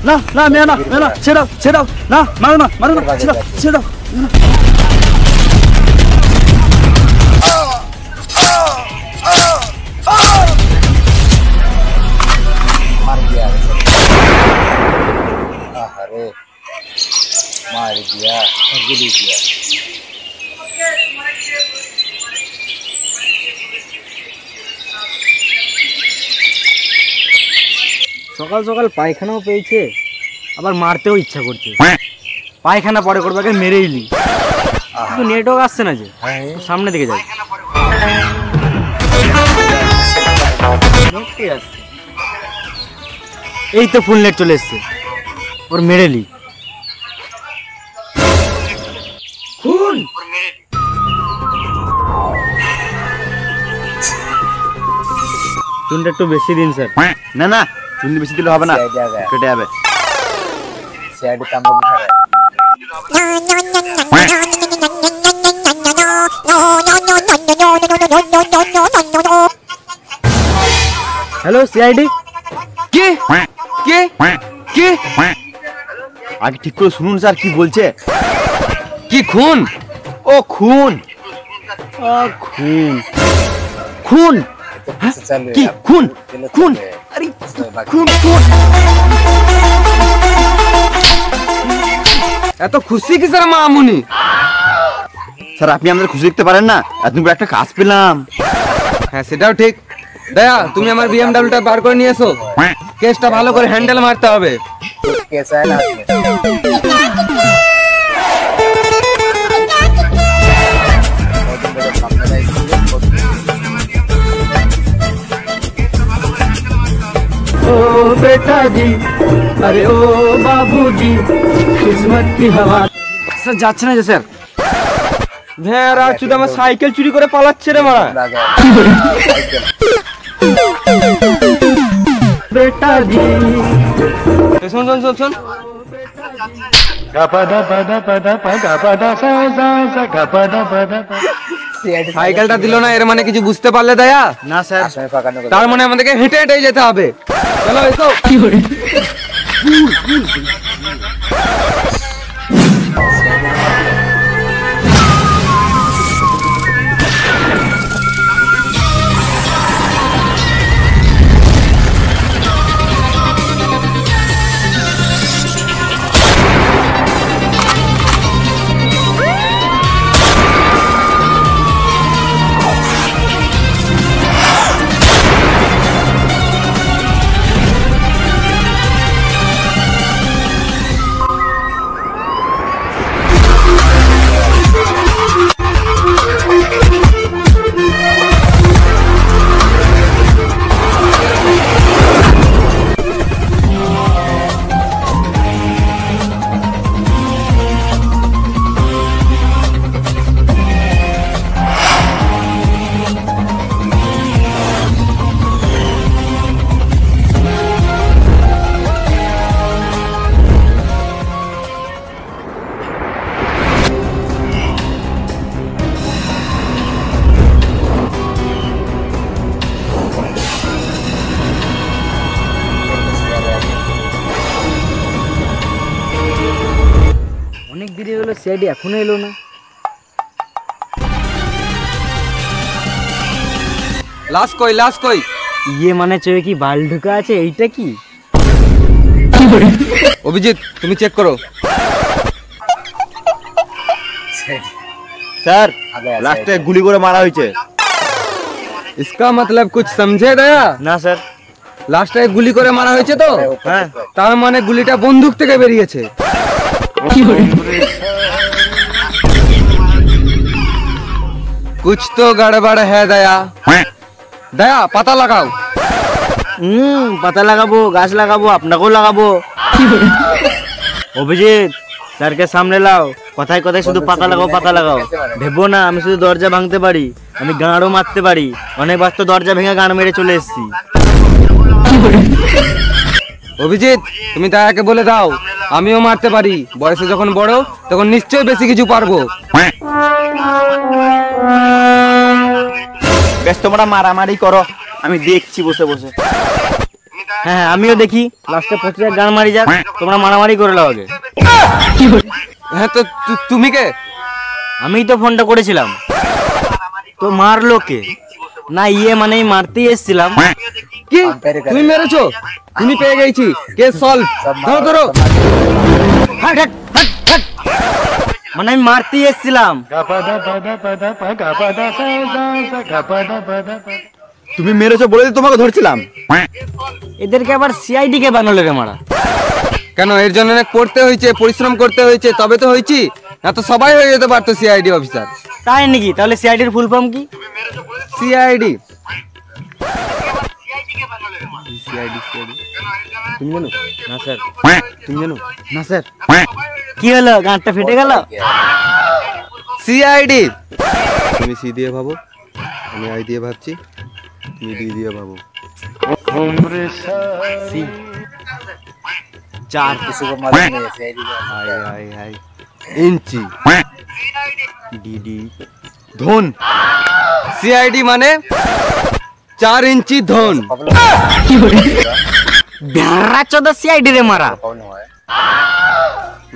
না না মেয়ে না মেয়ে না ছেড়ে দাও ছেড়ে দাও না মারো না ছেড়ে দাও ছেড়ে দাও मार दिया अरे मार दिया गोली दिया সকাল সকাল পায়খানাও পেয়েছে আবার মারতেও ইচ্ছা করছে পায়খানা পরে করবে আগে মেরেই নি কিন্তু নেটওয়ার্ক আসছে না যে সামনে দিকে যাই এই তো ফুল নেট চলে এসছে ওর মেরেলি খুন চুনটা একটু বেশি দিন স্যার না না চুন বেশি দিলে হবে না কেটে যাবে হ্যালো সিআইডি কি কি কি আগে ঠিক করে শুনুন স্যার কি বলছে কি খুন ও খুন খুন খুন কি খুন খুন আরে খুন খুন এত খুশি কি স্যার মামুনি স্যার আপনি আমাদের খুশি দেখতে পারেন না এতদিন পর একটা কাজ পেলাম হ্যাঁ সেটাও ঠিক দয়া তুমি আমার বিএমডব্লিউটা বার করে নিয়ে এসো কেসটা ভালো করে হ্যান্ডেল মারতে হবে कैसा है ना ओ बेटा जी अरे ओ बाबूजी किस्मत की हवा স্যার যাচ্ছে না যে স্যার ভেড়া চুদা আমার সাইকেল চুরি করে পালাচ্ছে রে মারা बेटा जी सुन सुन सुन सुन সাইকেলটা দিল না এর মানে কিছু বুঝতে পারলে দয়া না স্যার তার মানে আমাদেরকে হেঁটে হেঁটে যেতে হবে চলো এসো কি করে দেরি হলো, সিআইডি এখনো এলো না। লাশ কই? ইয়ে মানে চোখে কি বাল ঢুকা আছে, এইটা কি? অভিজিৎ তুমি চেক করো। স্যার লাস্টে গুলি করে মারা হয়েছে। इसका मतलब कुछ समझे दया? না স্যার। লাস্টে গুলি করে মারা হয়েছে তো? হ্যাঁ। তার মানে গুলিটা বন্দুক থেকে বেরিয়েছে। कुछ तो गड़बड़ है दया। दया पता लगाओ। পাতা লাগাবো, গাছ লাগাবো, আপনাকেও লাগাবো। অভিজিৎ স্যারকে সামনে লাও, কথায় কথায় শুধু পাতা লাগাও। ভেবো না আমি শুধু দরজা ভাঙতে পারি, আমি গাঁড়ও মারতে পারি। অনেকবার তো দরজা ভেঙে গাঁড় মেরে চলে এসেছি। অভিজিৎ তুমি দয়াকে বলে দাও আমিও মারতে পারি, বয়সে যখন বড় তখন নিশ্চয়ই বেশি কিছু পারবো। বেশ তোমরা মারামারি করো, আমি দেখছি বসে বসে। হ্যাঁ আমিও দেখি, লাস্টে প্রতিটা গান মারি যাক, তোমরা মারামারি করে নাও আগে। হ্যাঁ তো তুমি কে? আমিই তো ফোনটা করেছিলাম। তো মারলো কে? না ইয়ে মানে মারতেই এসেছিলাম। কি তুমি মেরেছো? তুমি পেয়ে গেছি, কেস সলভ। ধরো হাট হাট হাট হাট। মানে আমি মারতেই এসেছিলাম। তুমি মেরেছো বলে তোমাকে ধরছিলাম। এদেরকে আবার সিআইডি কে বানালো রে মারা? কেন এর জন্য অনেক পড়তে হয়েছে, পরিশ্রম করতে হয়েছে, তবে তো হয়েছি, না তো সবাই হয়ে যেতে পারতো সিআইডি অফিসার। তাই নাকি? তাহলে সিআইডির ফুল ফর্ম কি? সিআইডি তুমি জানো না স্যার? তুমি জানো না স্যার। কি হলো, গাঁটটা ফেটে গেল? সিআইডি। তুমি সি দিয়ে ভাবো, আমি আই দিয়ে ভাবছি, তুমি ডি দিয়ে ভাবো। সি 4 किसी को मालूम नहीं है सीआईडी हाय इंची ডিডি धोन। सीआईडी माने 4 इंची धोन। ভেড়া চোদা সিআইডি রে মারা। कौन हुआ है?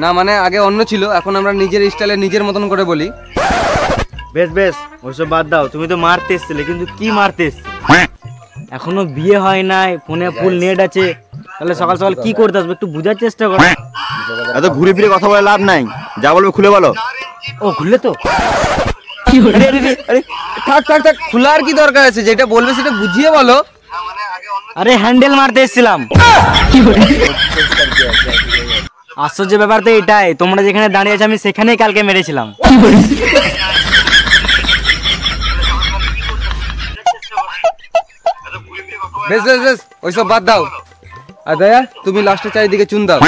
না মানে আগে অন্য ছিল, এখন আমরা নিজের স্টাইলে নিজের মতন করে বলি। বেশ বেশ ওইসব বাদ দাও, তুমি তো মারতে এসেছিলে, কিন্তু কি মারতে এসেছিলে? এখনো বিয়ে হয় নাই, ফোনে ফুল নেট আছে, তাহলে সকাল সকাল কি করতে আসবে একটু বোঝার চেষ্টা করো। এত ঘুরে ফিরে কথা বলে লাভ নাই, যা বলবে খুলে বলো। ও খুললে তো? আরে থাক খোলার কি দরকার আছে, যেটা বলবে সেটা বুঝিয়ে বলো। আরে হ্যান্ডেল মারতে এসেছিলাম। আশ্চর্য ব্যাপার তো এটাই, তোমরা যেখানে দাঁড়িয়ে আছো আমি সেখানেই কালকে মেরেছিলাম। বেশ ওইসব বাদ দাও। আর দয়া তুমি লাস্টে চারিদিকে চুন দাও।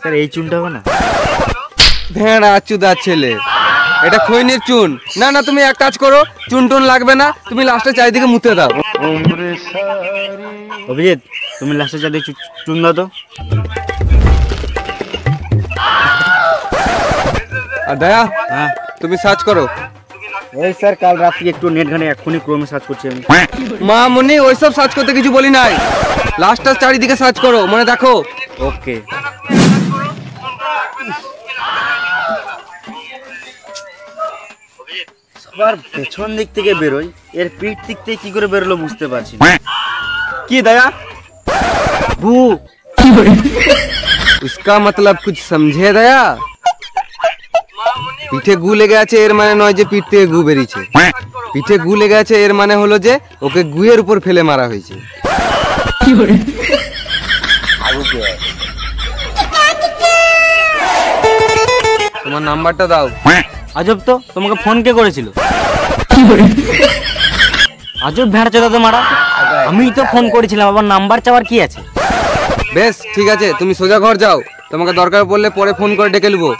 স্যার এই চুনটা হবে না? ভেড়া চুদা ছেলে, এটা খৈনির চুন। না তুমি এক কাজ করো, চুন টুন লাগবে না, তুমি লাস্টে চারিদিকে মুতে দাও। অভিজিৎ তুমি লাস্টে চারিদিকে চুন দাও তো। আর দয়া হ্যাঁ তুমি সার্চ করো। এই স্যার কাল রাত্রি একটু নেট ঘানে এক্ষুনি ক্রোমে সার্চ করছি আমি। মা মনি ওইসব সার্চ করতে কিছু বলি নাই, লাস্টটা চারিদিকে সার্চ করো, মনে দেখো। ওকে। সবার পেছন দিক থেকে বেরোয়, এর পিঠ দিক থেকে কি করে বেরোলো বুঝতে পারছি না। কি দয়া? বু। उसका मतलब कुछ समझे दया? পিঠে গু লেগে আছে এর মানে নয় যে পিঠ থেকে গু বেরিয়েছে। পিঠে গু লেগে আছে এর মানে হলো যে ওকে গুয়ের উপর ফেলে মারা হয়েছে। তোমার নাম্বারটা দাও। আজব তো, তোমাকে ফোন কে করেছিল? আজব ভেড়া চোদা তো মারা, আমি তো ফোন করেছিলাম, আবার নাম্বার চাওয়ার কি আছে? বেশ ঠিক আছে, তুমি সোজা ঘর যাও, তোমাকে দরকার পড়লে পরে ফোন করে ডেকে নেবো।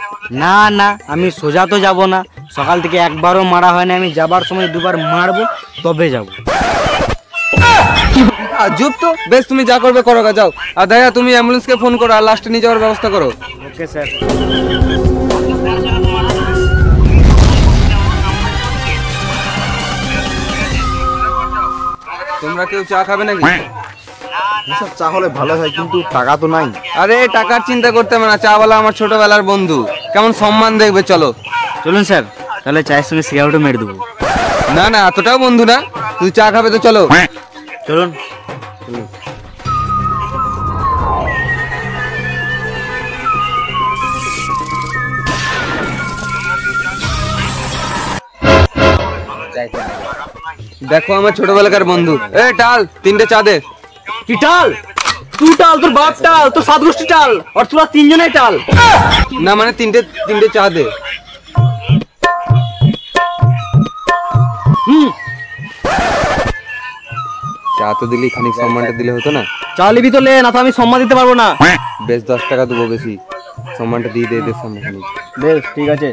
না আমি সোজা তো যাব না, সকাল থেকে একবারও মারা হয় না, আমি যাবার সময় দুবার মারবো তবে যাব। আজব তো, বেশ তুমি যা করবে করো, যাও। আর দয়া তুমি অ্যাম্বুলেন্সকে ফোন করো আর লাস্টে নিয়ে যাওয়ার ব্যবস্থা করো। Okay sir. তোমরা কেউ চা খাবে নাকি? এসব চা হলে ভালো হয়, কিন্তু টাকা তো নাই। আরে টাকার চিন্তা করতে হবে না, চাওয়ালা আমার ছোটবেলার বন্ধু, কেমন সম্মান দেখবে। চলো চলুন স্যার, তাহলে চায়ের সঙ্গে সিগারেটও মেরে দেবো। না না, এতটাও বন্ধু না, তুই চা খাবে তো চলো। চলুন। দেখো আমার ছোটবেলাকার বন্ধু। এ টাল, 3টে চা দে। কি টাল? তুই টাল, তোর বাপ টাল, তোর 7 গোষ্ঠী টাল, আর তোরা 3 জনেই টাল। না মানে 3টে চা দে। চা তো দিলি, খানিক সম্মানটা দিলে হতো না? চা লিবি তো লে, না তো আমি সম্মান দিতে পারবো না। বেশ 10 টাকা দেবো বেশি, সম্মানটা দিয়ে দে সামনে খানিক। বেশ ঠিক আছে।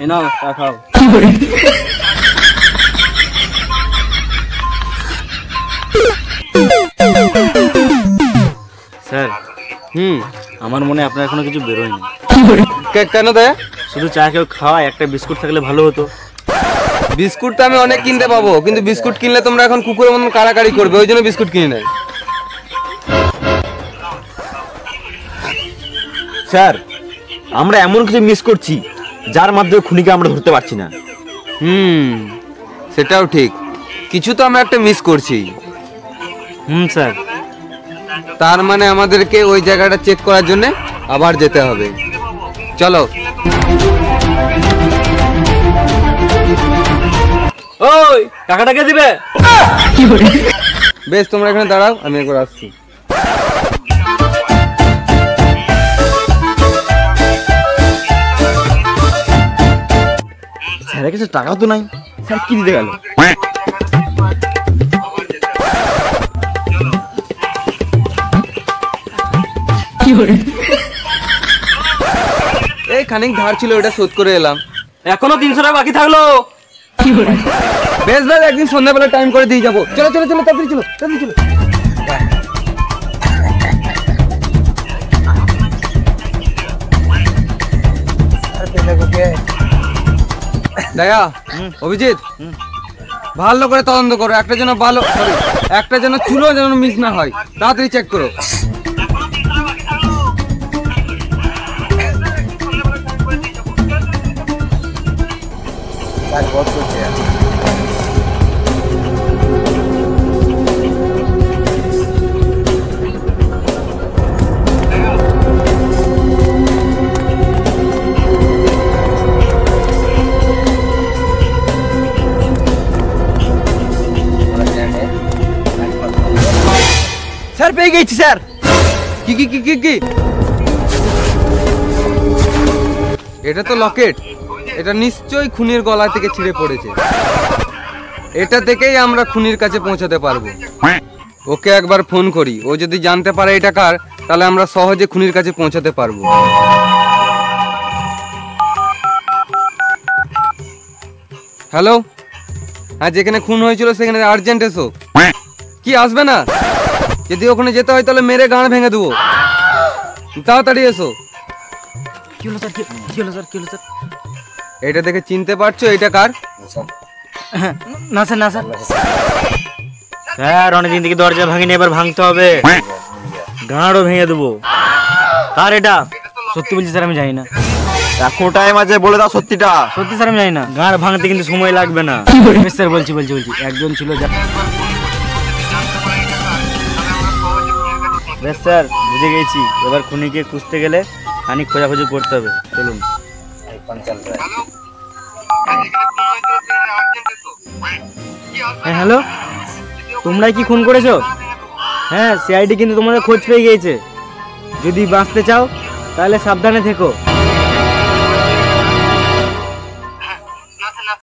এ নাও চা খাও। স্যার, আমার মনে হয় আপনার এখনো কিছু বেরোয়নি। কেন দেয়? শুধু চা কেউ খাওয়ায়, একটা বিস্কুট থাকলে ভালো হতো। বিস্কুট তো আমি অনেক কিনতে পাবো, কিন্তু বিস্কুট কিনলে তোমরা এখন কুকুরের মতন কাড়াকাড়ি করবে, ওই জন্য বিস্কুট কিনে নেয়। স্যার, আমরা এমন কিছু মিস করছি যার মাধ্যমে খুনিকে আমরা ধরতে পারছি না। সেটাও ঠিক, কিছু তো আমরা একটা মিস করছি। স্যার। তার মানে আমাদেরকে ওই জায়গাটা চেক করার জন্য আবার যেতে হবে। চলো। ওই টাকাটাকে দিবে? বেশ, তোমরা এখানে দাঁড়াও, আমি একবার আসছি। স্যারের কাছে টাকা তো নাই, স্যার কি দিতে গেল? এই খানিক ধার ছিল, ওটা শোধ করে এলাম। এখনো 300 টাকা বাকি থাকলো। বেশ বেশ, একদিন সন্ধ্যাবেলা টাইম করে দিয়ে যাবো। চলো চলো চলো, তাড়াতাড়ি চলো, তাড়াতাড়ি চলো। দয়া, অভিজিৎ, ভালো করে তদন্ত করো, একটা যেন চুলো যেন মিস না হয়, তাড়াতাড়ি চেক করো। স্যার পেয়ে গেছি স্যার। কি কি কি কি কি? এটা তো লকেট, এটা নিশ্চয়ই খুনির গলা থেকে ছিঁড়ে পড়েছে। এটা থেকেই আমরা খুনির কাছে পৌঁছাতে পারবো। ওকে একবার ফোন করি, ও যদি জানতে পারে এটা কার, তাহলে আমরা সহজে খুনির কাছে পৌঁছাতে পারবো। হ্যালো, হ্যাঁ, যেখানে খুন হয়েছিল সেখানে আর্জেন্ট এসো। কি আসবে না? যদি ওখানে যেতে হয় তাহলে মেরে গাঁড় ভেঙে দেবো, তাড়াতাড়ি এসো। কি হলো স্যার? কি হলো স্যার? এটা দেখে চিনতে পারছো এটা কার? না স্যার, না স্যার। স্যার, অনেকদিন থেকে দরজা ভাঙিনি, এবার ভাঙতে হবে, গাঁড়ও ভেঙে দেবো। কার এটা? সত্যি বলছি স্যার, আমি জানি না। এখনো টাইম আছে, বলে দাও সত্যিটা। সত্যি স্যার, আমি জানি না। গাঁড় ভাঙতে কিন্তু সময় লাগবে না। স্যার বলছি, একজন ছিল। বেশ স্যার, বুঝে গেছি। এবার খুনিকে খুঁজতে গেলে খানিক খোঁজাখুঁজি করতে হবে। চলুন। হ্যাঁ হ্যালো, তোমরাই কি খুন করেছো? হ্যাঁ, সিআইডি কিন্তু তোমাদের খোঁজ পেয়ে গিয়েছে। যদি বাঁচতে চাও তাহলে সাবধানে থেকো।